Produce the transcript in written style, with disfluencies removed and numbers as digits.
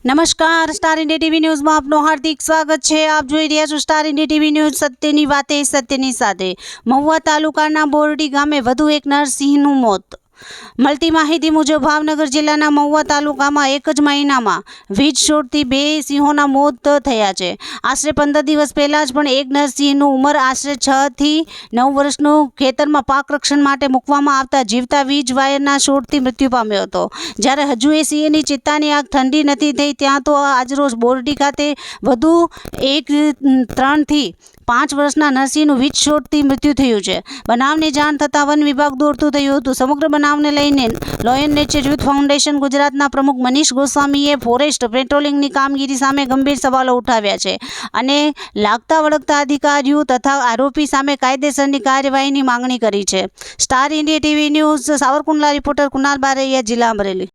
નમસ્કાર, star India TV ન્યૂઝમાં આપનું હાર્દિક સ્વાગત છે। આપ જોઈ રહ્યા છો સ્ટાર ઇન્ડિયા ટીવી ન્યૂઝ, સત્યની વાતે સત્યની સાથે। મહુવા તાલુકાના બોરડી ગામે વધુ એક નરસિંહનું મોત। મળતી માહિતી મુજબ ભાવનગર જિલ્લાના મહુવા તાલુકામાં એક જ મહિનામાં વીજ શોટથી 2 સિંહોના મોત થયા છે। આશરે 15 દિવસ પહેલાં જ પણ એક નરસિંહનું ઉંમર આશરે 6 થી 9 વર્ષનું ખેતરમાં પાક રક્ષણ માટે મૂકવામાં આવતા જીવતા વીજ વાયરના શોટથી મૃત્યુ પામ્યો હતો। જ્યારે હજુ એ સિંહની ચિત્તાની આગ ઠંડી નથી થઈ ત્યાં તો આજરોજ બોરડી ખાતે વધુ એક 3 થી 5 વર્ષના નરસિંહનું વીજ શોટથી મૃત્યુ થયું છે। બનાવની જાણ થતાં વન વિભાગ દોડતું થયું હતું। સમગ્ર બનાવને લઈને લોયન નેચર યુથ ફાઉન્ડેશન ગુજરાતના પ્રમુખ મનીષ ગોસ્વામીએ ફોરેસ્ટ પેટ્રોલિંગની કામગીરી સામે ગંભીર સવાલો ઉઠાવ્યા છે અને લાગતા વળગતા અધિકારીઓ તથા આરોપી સામે કાયદેસરની કાર્યવાહીની માંગણી કરી છે। Star India TV news Savarkundla reporter Kunal Baraiya, જિલ્લા અમરેલી।